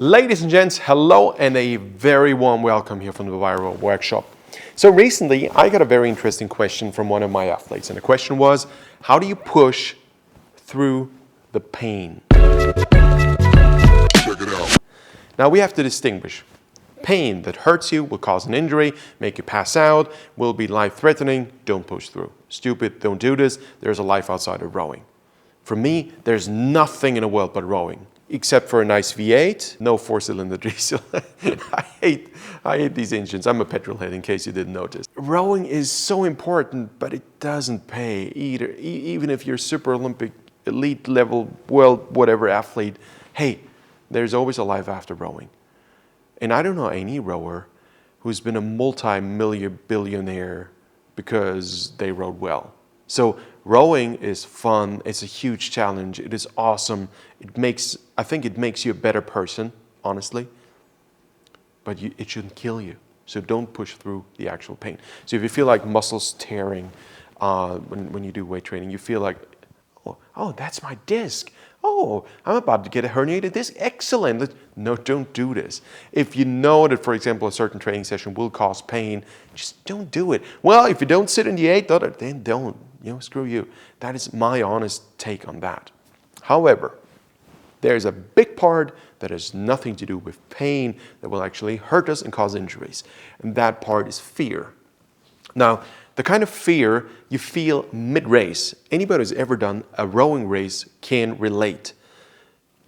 Ladies and gents, hello and a very warm welcome here from the Viral Workshop. So recently I got a very interesting question from one of my athletes, and the question was, how do you push through the pain? Check it out. Now we have to distinguish. Pain that hurts you, will cause an injury, make you pass out, will be life-threatening, don't push through. Stupid, don't do this, there's a life outside of rowing. For me, there's nothing in the world but rowing. Except for a nice V8, no four-cylinder diesel. I hate these engines. I'm a petrol head, in case you didn't notice. Rowing is so important, but it doesn't pay either. Even if you're super Olympic, elite level, world, whatever athlete, hey, there's always a life after rowing. And I don't know any rower who's been a multi-million billionaire because they rowed well. So rowing is fun, it's a huge challenge, it is awesome. I think it makes you a better person, honestly, but it shouldn't kill you. So don't push through the actual pain. So if you feel like muscles tearing when you do weight training, you feel like, oh, that's my disc. Oh, I'm about to get a herniated disc. Excellent. No, don't do this. If you know that, for example, a certain training session will cause pain, just don't do it. Well, if you don't sit in the 8th, then don't. Screw you. That is my honest take on that. However, there's a big part that has nothing to do with pain that will actually hurt us and cause injuries. And that part is fear. Now, the kind of fear you feel mid-race, anybody who's ever done a rowing race can relate.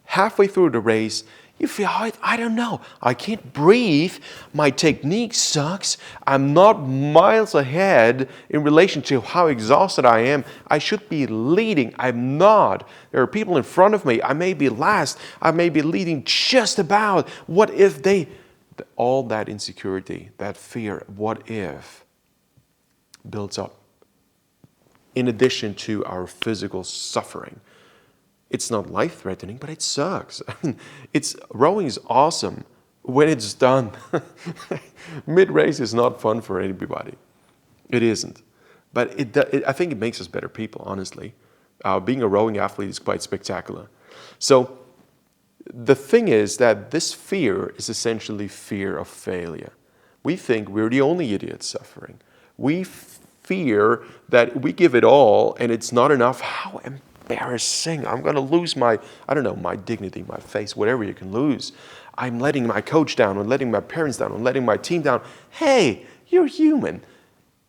Halfway through the race, you feel, I don't know, I can't breathe, my technique sucks, I'm not miles ahead in relation to how exhausted I am, I should be leading, I'm not. There are people in front of me, I may be last, I may be leading just about. What if all that insecurity, that fear, what if, builds up in addition to our physical suffering. It's not life-threatening, but it sucks. Rowing is awesome when it's done. Mid-race is not fun for anybody. It isn't. But I think it makes us better people, honestly. Being a rowing athlete is quite spectacular. So the thing is that this fear is essentially fear of failure. We think we're the only idiots suffering. We fear that we give it all and it's not enough. How embarrassing. I'm going to lose my dignity, my face, whatever you can lose. I'm letting my coach down, I'm letting my parents down, I'm letting my team down. Hey, you're human.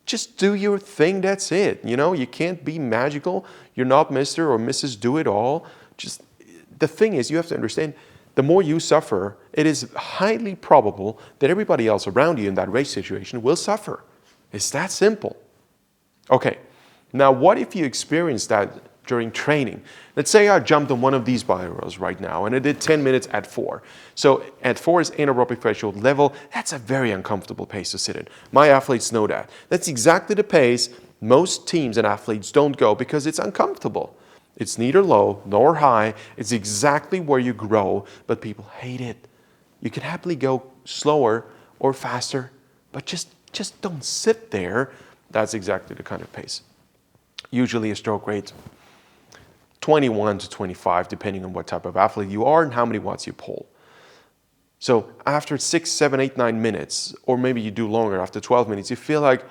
Just do your thing, that's it. You can't be magical. You're not Mr. or Mrs. Do-It-All. The thing is, you have to understand, the more you suffer, it is highly probable that everybody else around you in that race situation will suffer. It's that simple. Okay, now what if you experience that during training? Let's say I jumped on one of these barrels right now and I did 10 minutes at 4. So at 4 is anaerobic threshold level. That's a very uncomfortable pace to sit in. My athletes know that. That's exactly the pace most teams and athletes don't go because it's uncomfortable. It's neither low nor high. It's exactly where you grow, but people hate it. You can happily go slower or faster, but just don't sit there. That's exactly the kind of pace. Usually a stroke rate 21 to 25, depending on what type of athlete you are and how many watts you pull. So after 6, 7, 8, 9 minutes, or maybe you do longer, after 12 minutes, you feel like,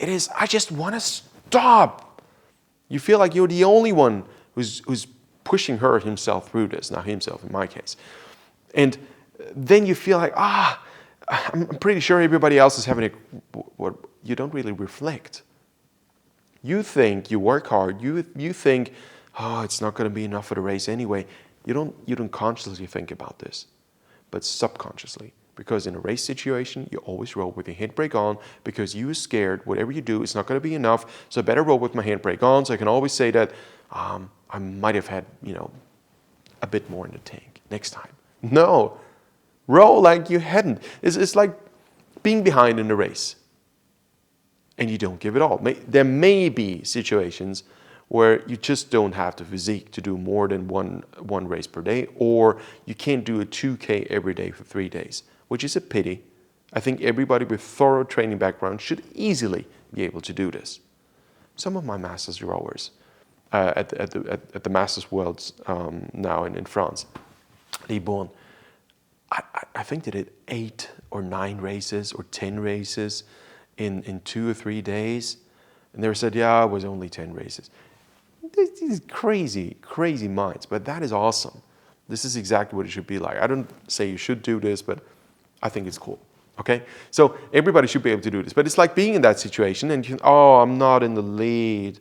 I just want to stop. You feel like you're the only one who's pushing himself through this, not himself in my case. And then you feel like, I'm pretty sure everybody else is having what you don't really reflect. You think you work hard. You think, it's not going to be enough for the race anyway. You don't consciously think about this, but subconsciously. Because in a race situation, you always row with your handbrake on because you're scared whatever you do, it's not going to be enough. So I better row with my handbrake on. So I can always say that I might have had a bit more in the tank next time. No, row like you hadn't. It's like being behind in the race. And you don't give it all. There may be situations where you just don't have the physique to do more than one race per day, or you can't do a 2K every day for 3 days, which is a pity. I think everybody with thorough training background should easily be able to do this. Some of my Masters rowers at the Masters Worlds now in France, Les Born, I think they did 8 or 9 races or 10 races in 2 or 3 days. And they said, yeah, it was only 10 races. These crazy, crazy minds, but that is awesome. This is exactly what it should be like. I don't say you should do this, but I think it's cool. Okay? So everybody should be able to do this. But it's like being in that situation and oh, I'm not in the lead.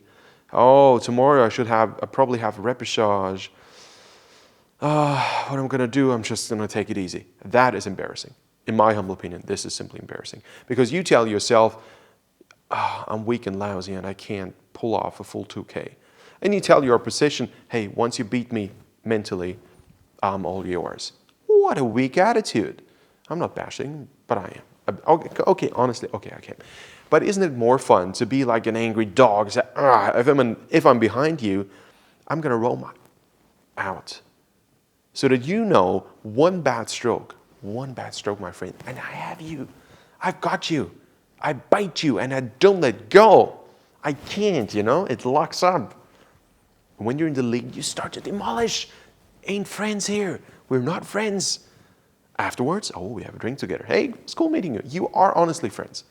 Oh, tomorrow I probably have a repechage. What am I going to do? I'm just going to take it easy. That is embarrassing. In my humble opinion, this is simply embarrassing. Because you tell yourself, I'm weak and lousy and I can't pull off a full 2K. And you tell your opposition, hey, once you beat me mentally, I'm all yours. What a weak attitude. I'm not bashing, but I am. Okay, honestly, okay, I can. But isn't it more fun to be like an angry dog? Say, if I'm behind you, I'm going to roll my out. So that you know one bad stroke, my friend, and I have you. I've got you. I bite you and I don't let go. I can't, it locks up. When you're in the league, you start to demolish. Ain't friends here. We're not friends. Afterwards, we have a drink together. Hey, it's cool meeting you. You are honestly friends.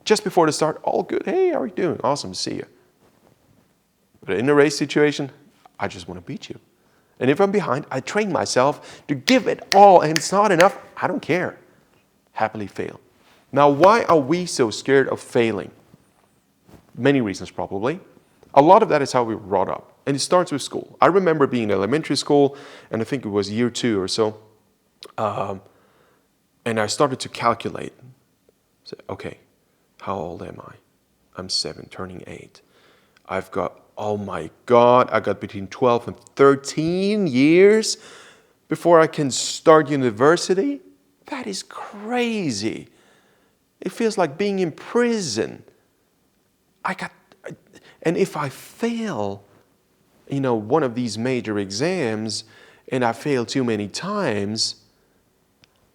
Just before the start, all good. Hey, how are you doing? Awesome to see you. But in a race situation, I just want to beat you. And if I'm behind, I train myself to give it all, and it's not enough. I don't care. Happily fail. Now, why are we so scared of failing? Many reasons, probably. A lot of that is how we were brought up. And it starts with school. I remember being in elementary school, and I think it was year 2 or so. And I started to calculate. So, okay, how old am I? I'm 7, turning 8. I've got, oh my God, I got between 12 and 13 years before I can start university. That is crazy. It feels like being in prison. And if I fail, one of these major exams, and I fail too many times,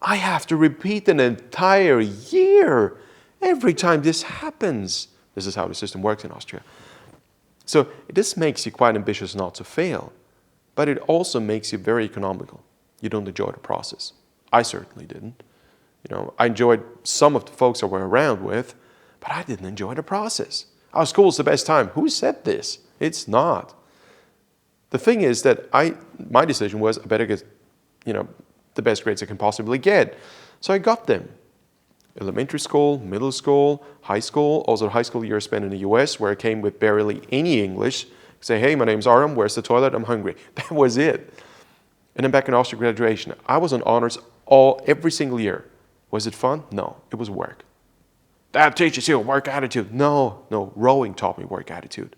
I have to repeat an entire year every time this happens. This is how the system works in Austria. So this makes you quite ambitious not to fail, but it also makes you very economical. You don't enjoy the process. I certainly didn't. I enjoyed some of the folks I were around with, but I didn't enjoy the process. Our school's the best time. Who said this? It's not. The thing is that my decision was I better get, the best grades I can possibly get. So I got them. Elementary school, middle school, high school, also the high school year spent in the US where I came with barely any English. Say, hey, my name's Aram, where's the toilet? I'm hungry. That was it. And then back in Austria graduation, I was on honors every single year. Was it fun? No, it was work. That teaches you work attitude. No, rowing taught me work attitude.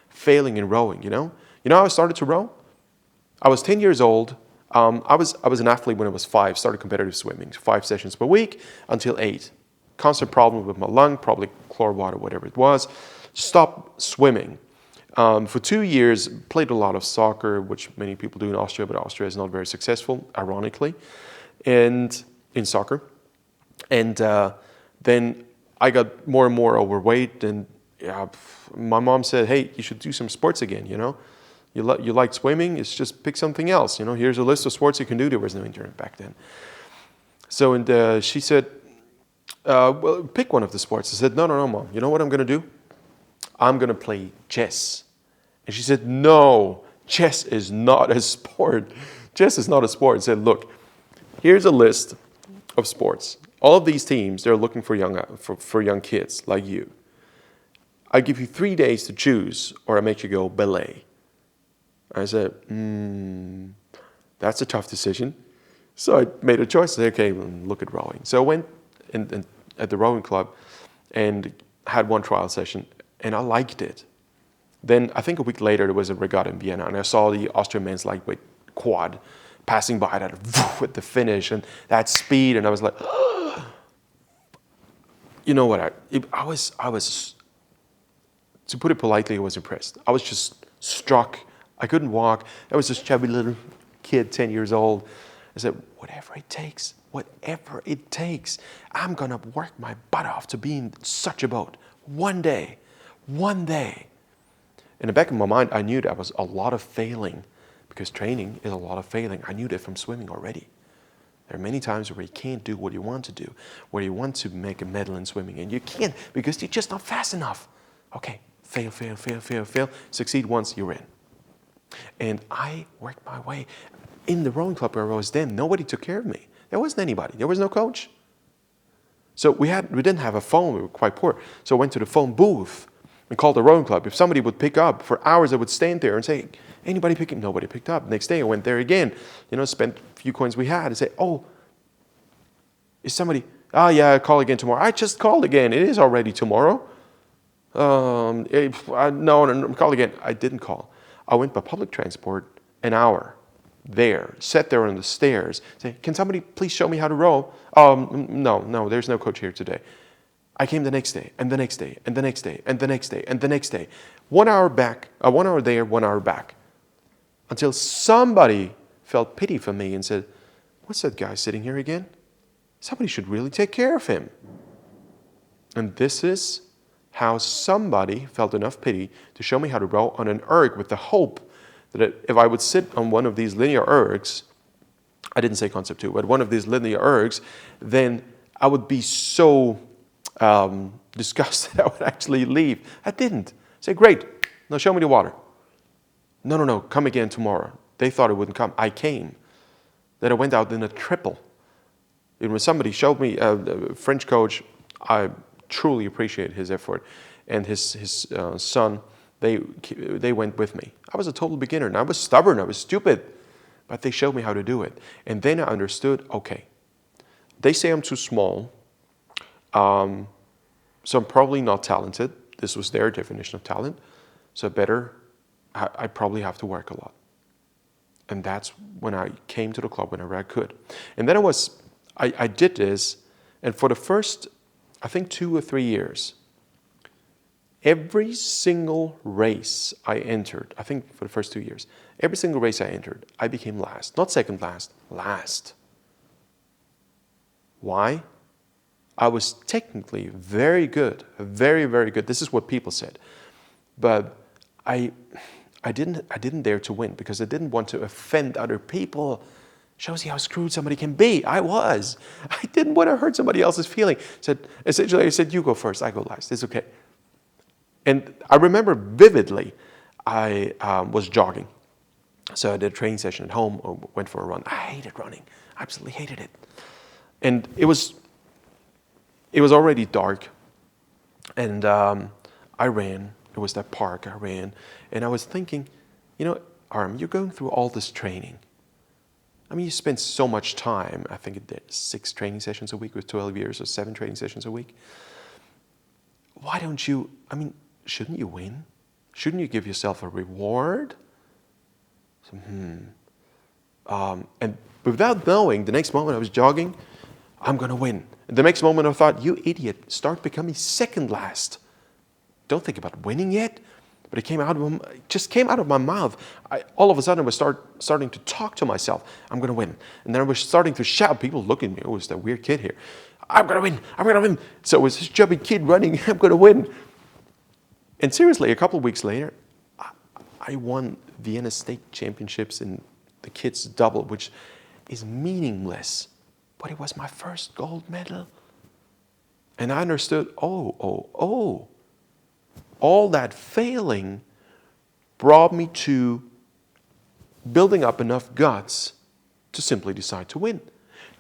Failing in rowing, how I started to row? I was 10 years old. I was an athlete when I was 5, started competitive swimming, 5 sessions per week until 8. Constant problem with my lung, probably chlor water, whatever it was. Stopped swimming. For 2 years, played a lot of soccer, which many people do in Austria, but Austria is not very successful, ironically, and in soccer. And then I got more and more overweight, and my mom said, hey, you should do some sports again, You like swimming, it's just pick something else. Here's a list of sports you can do. There was no internet back then. So she said, well, pick one of the sports. I said, no, Mom. You know what I'm going to do? I'm going to play chess. And she said, no, chess is not a sport. Chess is not a sport. I said, look, here's a list of sports. All of these teams, they're looking for young kids like you. I give you 3 days to choose, or I make you go ballet. I said, that's a tough decision. So I made a choice. I said, okay, look at rowing. So I went at the rowing club and had one trial session, and I liked it. Then I think a week later, there was a regatta in Vienna, and I saw the Austrian men's lightweight quad passing by that with the finish and that speed, and I was like, you know what? I was, to put it politely, I was impressed. I was just struck. I couldn't walk. I was this chubby little kid, 10 years old. I said, whatever it takes, I'm going to work my butt off to be in such a boat. One day. In the back of my mind, I knew that was a lot of failing, because training is a lot of failing. I knew that from swimming already. There are many times where you can't do what you want to do, where you want to make a medal in swimming, and you can't because you're just not fast enough. Okay, fail, fail, fail, fail, fail. Succeed once, you're in. And I worked my way. In the rowing club where I was then, nobody took care of me. There wasn't anybody. There was no coach. So we didn't have a phone. We were quite poor. So I went to the phone booth and called the rowing club. If somebody would pick up, for hours I would stand there and say, anybody picking? Nobody picked up. Next day I went there again, spent a few coins we had and say, oh, is somebody, yeah, call again tomorrow. I just called again. It is already tomorrow. No, call again. I didn't call. I went by public transport an hour there, sat there on the stairs, say, can somebody please show me how to row? No, there's no coach here today. I came the next day, and the next day, and the next day, and the next day, and the next day. 1 hour back, 1 hour there, 1 hour back. Until somebody felt pity for me and said, what's that guy sitting here again? Somebody should really take care of him. And this is how somebody felt enough pity to show me how to row on an erg with the hope that if I would sit on one of these linear ergs, I didn't say concept 2, but one of these linear ergs, then I would be so disgusted I would actually leave. I didn't. Say, great, now show me the water. No, come again tomorrow. They thought it wouldn't come. I came. Then I went out in a triple. And when somebody showed me, a French coach, I truly appreciate his effort, and his son, they went with me. I was a total beginner, and I was stubborn, I was stupid, but they showed me how to do it. And then I understood, okay, they say I'm too small, so I'm probably not talented. This was their definition of talent. So I probably have to work a lot. And that's when I came to the club whenever I could. And then I did this, and for the first, I think 2 or 3 years, every single race I entered, I think for the first 2 years, every single race I entered, I became last. Not second last, last. Why? I was technically very good, very, very good. This is what people said. But I didn't dare to win because I didn't want to offend other people. Shows you how screwed somebody can be. I didn't want to hurt somebody else's feeling. Essentially, I said, you go first, I go last. It's okay. And I remember vividly, I was jogging. So I did a training session at home, or went for a run. I hated running. I absolutely hated it. And it was already dark. And I ran. It was that park. I ran. And I was thinking, Aram, you're going through all this training. I mean, you spend so much time. I think it did 6 training sessions a week with 12 years, or 7 training sessions a week. Why don't you, shouldn't you win? Shouldn't you give yourself a reward? So, and without knowing, the next moment I was jogging, I'm going to win. And the next moment I thought, you idiot, start becoming second last. Don't think about winning yet. But it just came out of my mouth. All of a sudden I was starting to talk to myself. I'm going to win. And then I was starting to shout. People look at me. Oh, it's that weird kid here. I'm going to win. I'm going to win. So it was this chubby kid running. I'm going to win. And seriously, a couple of weeks later, I won Vienna State Championships in the kids' double, which is meaningless. But it was my first gold medal. And I understood, all that failing brought me to building up enough guts to simply decide to win,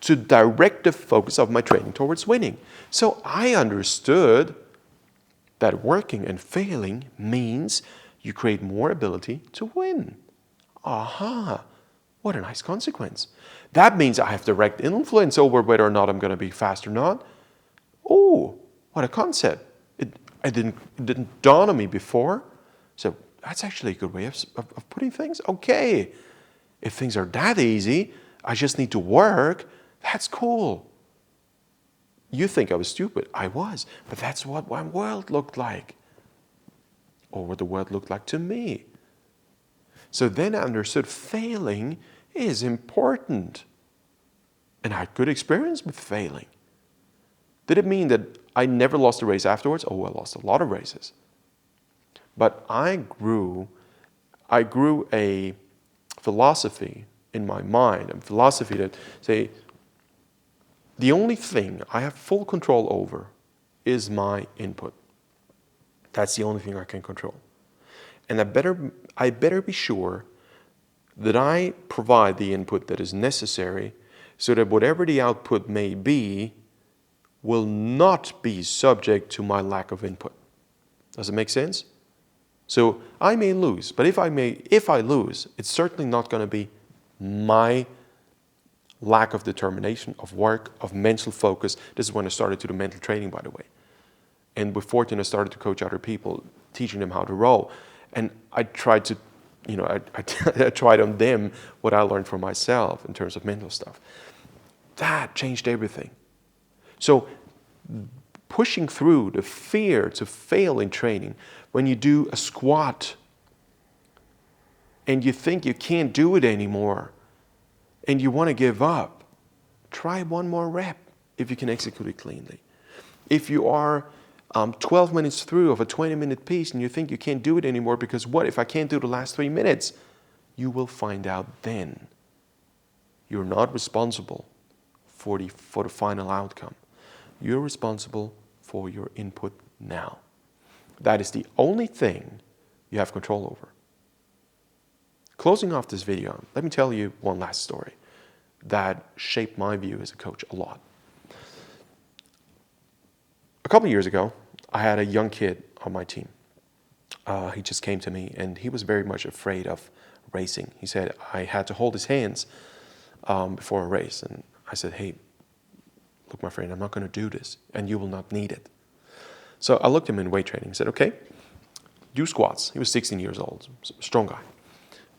to direct the focus of my training towards winning. So I understood that working and failing means you create more ability to win. Aha, what a nice consequence. That means I have direct influence over whether or not I'm going to be fast or not. Oh, what a concept. It didn't dawn on me before. So that's actually a good way of putting things. Okay, if things are that easy, I just need to work. That's cool. You think I was stupid. I was. But that's what my world looked like. Or what the world looked like to me. So then I understood failing is important. And I had good experience with failing. Did it mean that I never lost a race afterwards? Oh, I lost a lot of races. But I grew a philosophy in my mind, a philosophy that say, The only thing I have full control over is my input. That's the only thing I can control. And I better be sure that I provide the input that is necessary so that whatever the output may be will not be subject to my lack of input. Does it make sense? So I may lose, but if I lose, it's certainly not going to be my lack of determination, of work, of mental focus. This is when I started to do mental training, by the way. And with 14, I started to coach other people, teaching them how to row. And I tried to, I tried on them what I learned for myself in terms of mental stuff. That changed everything. So pushing through the fear to fail in training, when you do a squat and you think you can't do it anymore and you want to give up, try one more rep if you can execute it cleanly. If you are 12 minutes through of a 20-minute piece and you think you can't do it anymore because what if I can't do the last 3 minutes? You will find out then. You're not responsible for the final outcome. You're responsible for your input now. That is the only thing you have control over. Closing off this video, let me tell you one last story that shaped my view as a coach a lot. A couple of years ago, I had a young kid on my team. He just came to me and he was very much afraid of racing. He said I had to hold his hands before a race. And I said, hey, look, my friend, I'm not going to do this and you will not need it. So I looked him in weight training and said, okay, do squats. He was 16 years old, strong guy.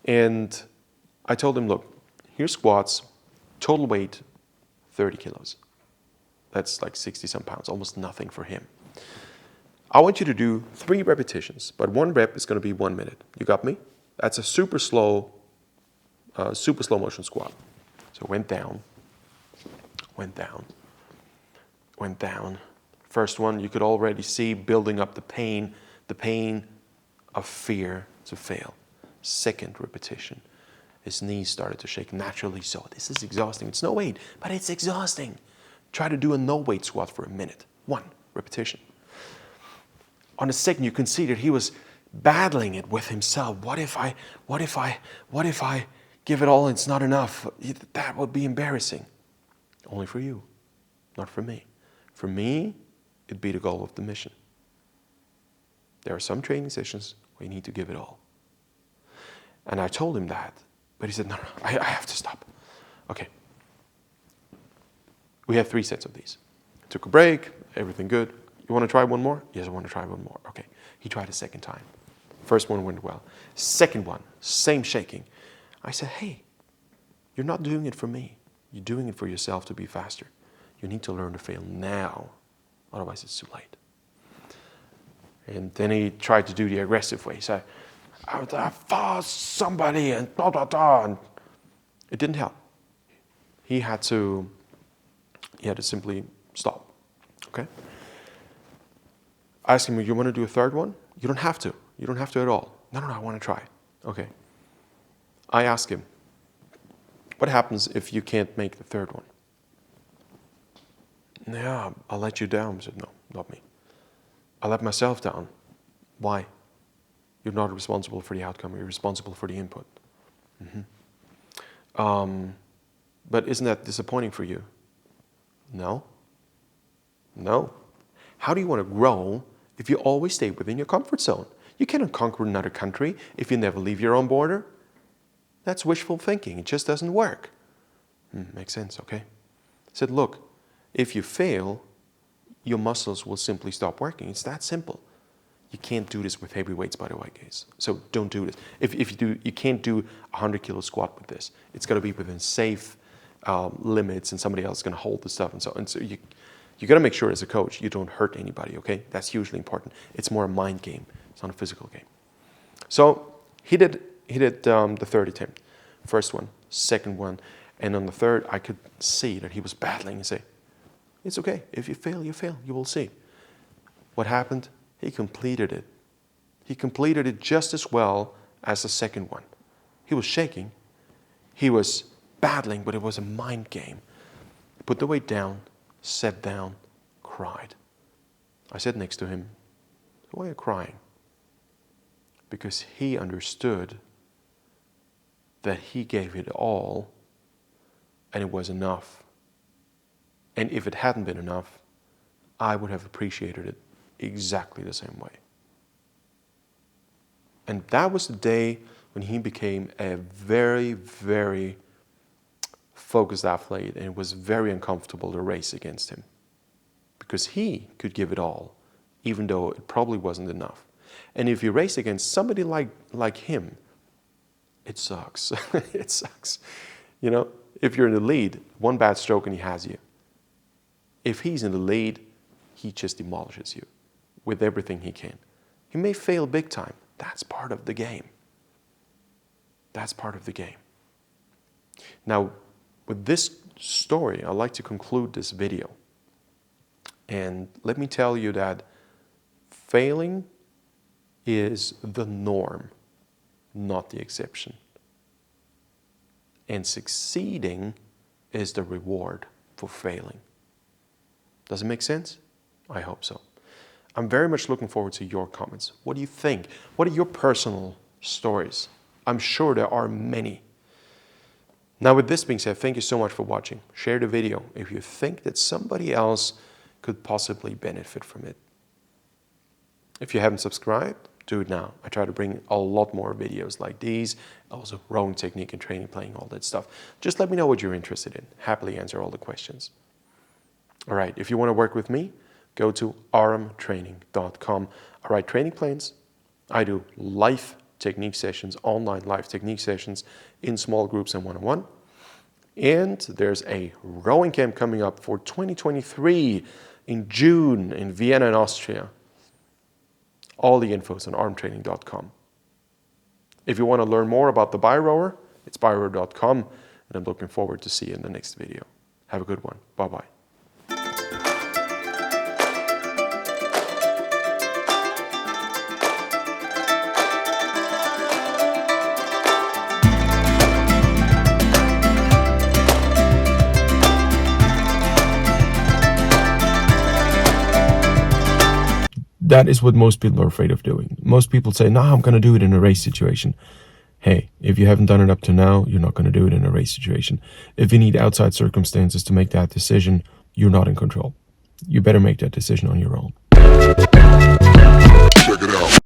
And I told him, look, here's squats, total weight, 30 kilos. That's like 60-some pounds, almost nothing for him. I want you to do 3 repetitions, but 1 rep is going to be 1 minute. You got me? That's a super slow motion squat. So went down, went down, went down. First one, you could already see building up the pain of fear to fail. Second repetition, his knees started to shake naturally. So this is exhausting. It's no weight, but it's exhausting. Try to do a no weight squat for a minute. 1 repetition. On the second, you can see that he was battling it with himself. What if I give it all and it's not enough? That would be embarrassing. Only for you, not for me. For me, it'd be the goal of the mission. There are some training sessions where you need to give it all. And I told him that, but he said, no, I have to stop. Okay. We had 3 sets of these. Took a break, everything good. You want to try one more? Yes, I want to try one more. Okay. He tried a second time. First one went well. Second one, same shaking. I said, hey, you're not doing it for me. You're doing it for yourself to be faster. You need to learn to fail now. Otherwise, it's too late. And then he tried to do the aggressive way. So I fought somebody and blah, blah, blah. And it didn't help. He had to simply stop. Okay? I asked him, you want to do a third one? You don't have to. You don't have to at all. No, I want to try. Okay. I asked him, what happens if you can't make the third one? Yeah, I'll let you down. I said, no, not me. I let myself down. Why? You're not responsible for the outcome. You're responsible for the input. But isn't that disappointing for you? No. How do you want to grow if you always stay within your comfort zone? You cannot conquer another country if you never leave your own border. That's wishful thinking. It just doesn't work. Makes sense, okay? I said, look, if you fail, your muscles will simply stop working. It's that simple. You can't do this with heavy weights, by the way, guys. So don't do this. If you do, you can't do a 100-kilo squat with this. It's got to be within safe limits, and somebody else is going to hold the stuff. And so you got to make sure as a coach you don't hurt anybody, okay? That's hugely important. It's more a mind game. It's not a physical game. So he did the third attempt. First one, second one. And on the third, I could see that he was battling and say, it's okay. If you fail, you fail. You will see. What happened? He completed it. He completed it just as well as the second one. He was shaking. He was battling, but it was a mind game. put the weight down, sat down, cried. I sat next to him. Why are you crying? Because he understood that he gave it all and it was enough. And if it hadn't been enough, I would have appreciated it exactly the same way. And that was the day when he became a very, very focused athlete, and it was very uncomfortable to race against him. Because he could give it all, even though it probably wasn't enough. And if you race against somebody like him, it sucks. It sucks. You know, if you're in the lead, one bad stroke and he has you. If he's in the lead, he just demolishes you with everything he can. He may fail big time. That's part of the game. That's part of the game. Now, with this story, I'd like to conclude this video. And let me tell you that failing is the norm, not the exception. And succeeding is the reward for failing. Does it make sense? I hope so. I'm very much looking forward to your comments. What do you think? What are your personal stories? I'm sure there are many. Now, with this being said, thank you so much for watching. Share the video if you think that somebody else could possibly benefit from it. If you haven't subscribed, do it now. I try to bring a lot more videos like these, also rowing technique and training, playing, all that stuff. Just let me know what you're interested in. Happily answer all the questions. All right, if you want to work with me, go to armtraining.com. I write training plans. I do live technique sessions, online live technique sessions in small groups and one-on-one. And there's a rowing camp coming up for 2023 in June in Vienna in Austria. All the info is on armtraining.com. If you want to learn more about the Birower, it's birower.com, and I'm looking forward to see you in the next video. Have a good one. Bye-bye. That is what most people are afraid of doing. Most people say, no, I'm going to do it in a race situation. Hey, if you haven't done it up to now, you're not going to do it in a race situation. If you need outside circumstances to make that decision, you're not in control. You better make that decision on your own. Check it out.